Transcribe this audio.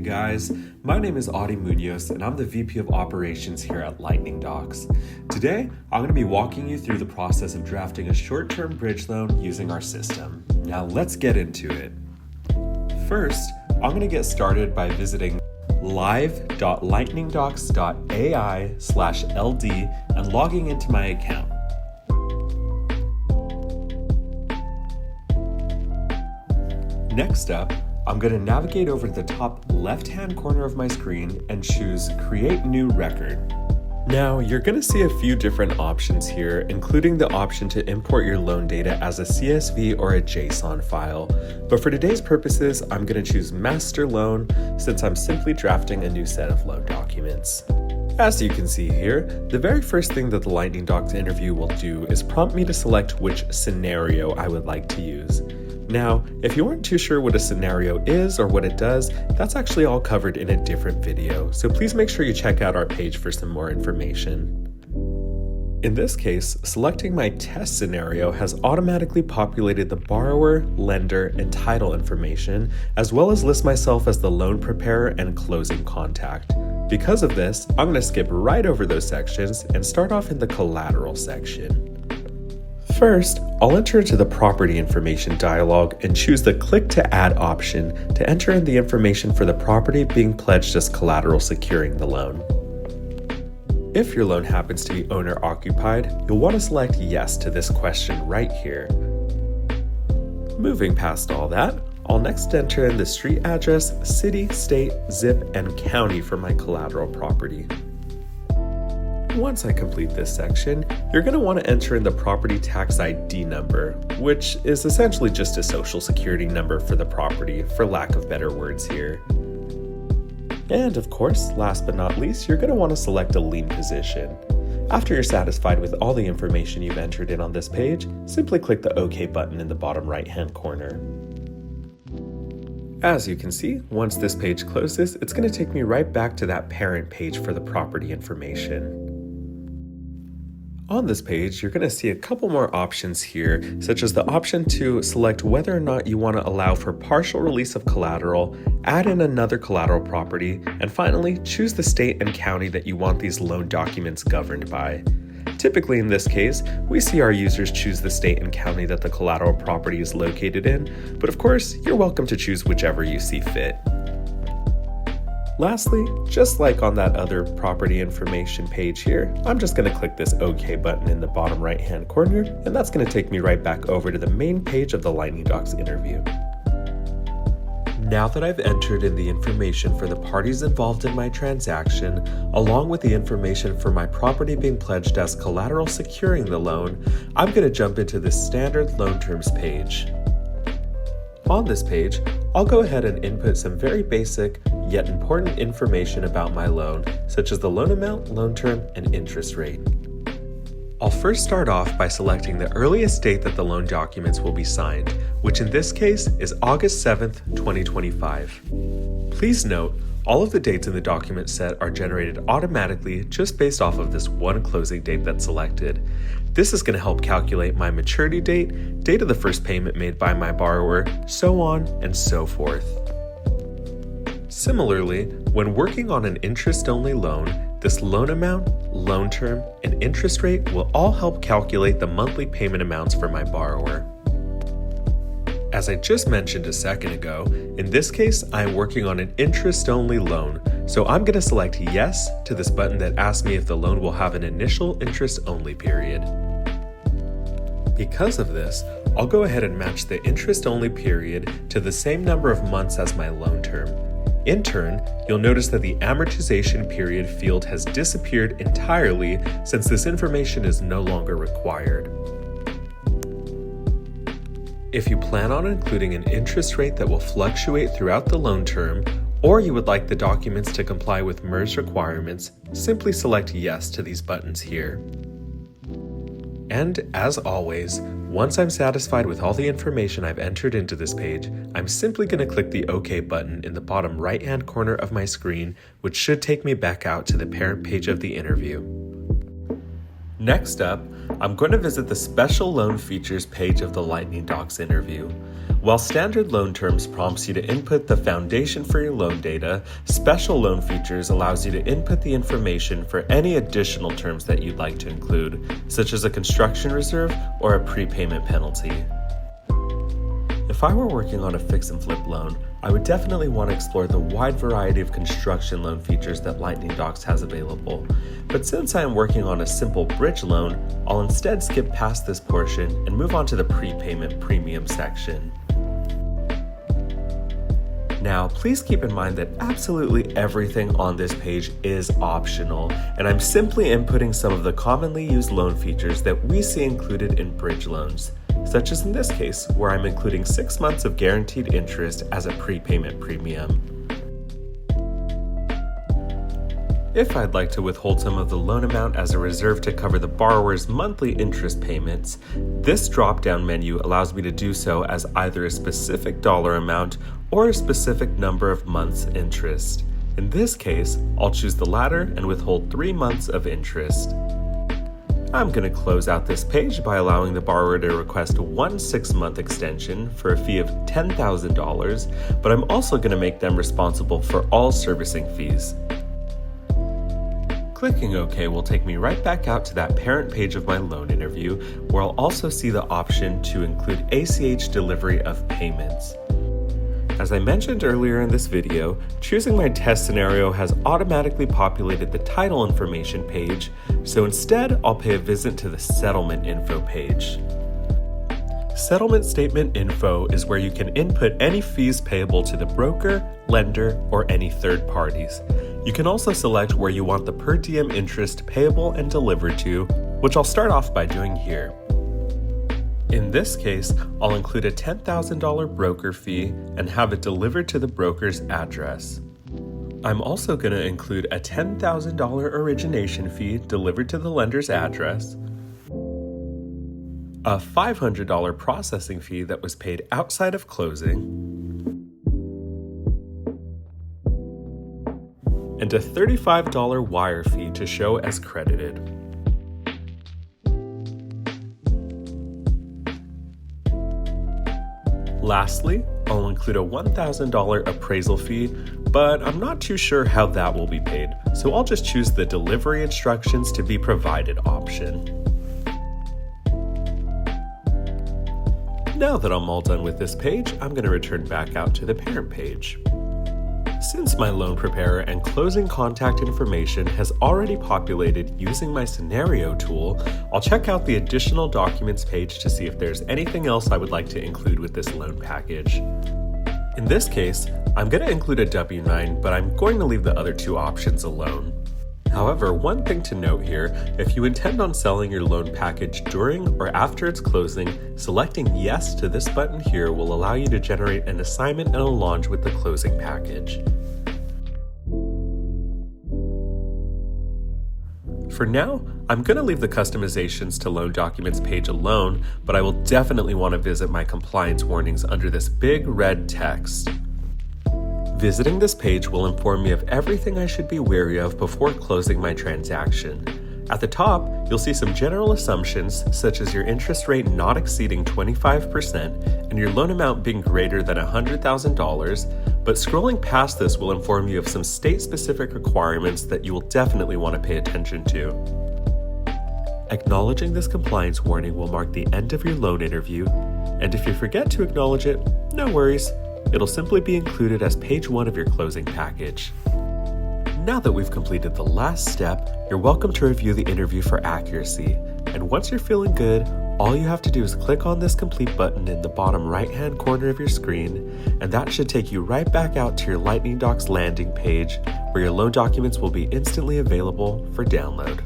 Hey guys, my name is Audie Munoz and I'm the VP of Operations here at Lightning Docs. Today, I'm going to be walking you through the process of drafting a short-term bridge loan using our system. Now let's get into it. First, I'm going to get started by visiting live.lightningdocs.ai/ld and logging into my account. Next up, I'm going to navigate over to the top left-hand corner of my screen and choose Create New Record. Now, you're going to see a few different options here, including the option to import your loan data as a CSV or a JSON file. But for today's purposes, I'm going to choose Master Loan since I'm simply drafting a new set of loan documents. As you can see here, the very first thing that the Lightning Docs interview will do is prompt me to select which scenario I would like to use. Now, if you aren't too sure what a scenario is or what it does, that's actually all covered in a different video, so please make sure you check out our page for some more information. In this case, selecting my test scenario has automatically populated the borrower, lender, and title information, as well as list myself as the loan preparer and closing contact. Because of this, I'm going to skip right over those sections and start off in the collateral section. First, I'll enter into the property information dialog and choose the Click to Add option to enter in the information for the property being pledged as collateral securing the loan. If your loan happens to be owner-occupied, you'll want to select Yes to this question right here. Moving past all that, I'll next enter in the street address, city, state, zip, and county for my collateral property. Once I complete this section, you're going to want to enter in the property tax ID number, which is essentially just a social security number for the property, for lack of better words here. And of course, last but not least, you're going to want to select a lien position. After you're satisfied with all the information you've entered in on this page, simply click the OK button in the bottom right-hand corner. As you can see, once this page closes, it's going to take me right back to that parent page for the property information. On this page, you're going to see a couple more options here, such as the option to select whether or not you want to allow for partial release of collateral, add in another collateral property, and finally, choose the state and county that you want these loan documents governed by. Typically in this case, we see our users choose the state and county that the collateral property is located in, but of course, you're welcome to choose whichever you see fit. Lastly, just like on that other property information page here, I'm just going to click this OK button in the bottom right-hand corner, and that's going to take me right back over to the main page of the Lightning Docs interview. Now that I've entered in the information for the parties involved in my transaction, along with the information for my property being pledged as collateral securing the loan, I'm going to jump into the standard loan terms page. On this page, I'll go ahead and input some very basic yet important information about my loan, such as the loan amount, loan term, and interest rate. I'll first start off by selecting the earliest date that the loan documents will be signed, which in this case is August 7th, 2025. Please note, all of the dates in the document set are generated automatically just based off of this one closing date that's selected. This is going to help calculate my maturity date, date of the first payment made by my borrower, so on and so forth. Similarly, when working on an interest-only loan, this loan amount, loan term, and interest rate will all help calculate the monthly payment amounts for my borrower. As I just mentioned a second ago, in this case, I am working on an interest-only loan, so I'm going to select Yes to this button that asks me if the loan will have an initial interest-only period. Because of this, I'll go ahead and match the interest-only period to the same number of months as my loan term. In turn, you'll notice that the amortization period field has disappeared entirely since this information is no longer required. If you plan on including an interest rate that will fluctuate throughout the loan term, or you would like the documents to comply with MERS requirements, simply select Yes to these buttons here. And as always, once I'm satisfied with all the information I've entered into this page, I'm simply going to click the OK button in the bottom right-hand corner of my screen, which should take me back out to the parent page of the interview. Next up, I'm going to visit the Special Loan Features page of the Lightning Docs interview. While standard loan terms prompts you to input the foundation for your loan data, Special Loan Features allows you to input the information for any additional terms that you'd like to include, such as a construction reserve or a prepayment penalty. If I were working on a fix and flip loan, I would definitely want to explore the wide variety of construction loan features that Lightning Docs has available. But since I am working on a simple bridge loan, I'll instead skip past this portion and move on to the prepayment premium section. Now, please keep in mind that absolutely everything on this page is optional, and I'm simply inputting some of the commonly used loan features that we see included in bridge loans, such as in this case, where I'm including 6 months of guaranteed interest as a prepayment premium. If I'd like to withhold some of the loan amount as a reserve to cover the borrower's monthly interest payments, this drop-down menu allows me to do so as either a specific dollar amount or a specific number of months interest. In this case, I'll choose the latter and withhold 3 months of interest. I'm going to close out this page by allowing the borrower to request one 6-month extension for a fee of $10,000, but I'm also going to make them responsible for all servicing fees. Clicking OK will take me right back out to that parent page of my loan interview, where I'll also see the option to include ACH delivery of payments. As I mentioned earlier in this video, choosing my test scenario has automatically populated the title information page, so instead I'll pay a visit to the settlement info page. Settlement statement info is where you can input any fees payable to the broker, lender, or any third parties. You can also select where you want the per diem interest payable and delivered to, which I'll start off by doing here. In this case, I'll include a $10,000 broker fee and have it delivered to the broker's address. I'm also going to include a $10,000 origination fee delivered to the lender's address, a $500 processing fee that was paid outside of closing, and a $35 wire fee to show as credited. Lastly, I'll include a $1,000 appraisal fee, but I'm not too sure how that will be paid, so I'll just choose the delivery instructions to be provided option. Now that I'm all done with this page, I'm going to return back out to the parent page. Since my loan preparer and closing contact information has already populated using my scenario tool, I'll check out the additional documents page to see if there's anything else I would like to include with this loan package. In this case, I'm going to include a W-9, but I'm going to leave the other 2 options alone. However, one thing to note here, if you intend on selling your loan package during or after its closing, selecting yes to this button here will allow you to generate an assignment and a launch with the closing package. For now, I'm going to leave the customizations to loan documents page alone, but I will definitely want to visit my compliance warnings under this big red text. Visiting this page will inform me of everything I should be wary of before closing my transaction. At the top, you'll see some general assumptions, such as your interest rate not exceeding 25% and your loan amount being greater than $100,000, but scrolling past this will inform you of some state-specific requirements that you will definitely want to pay attention to. Acknowledging this compliance warning will mark the end of your loan interview, and if you forget to acknowledge it, no worries. It'll simply be included as page 1 of your closing package. Now that we've completed the last step, you're welcome to review the interview for accuracy. And once you're feeling good, all you have to do is click on this complete button in the bottom right-hand corner of your screen, and that should take you right back out to your Lightning Docs landing page, where your loan documents will be instantly available for download.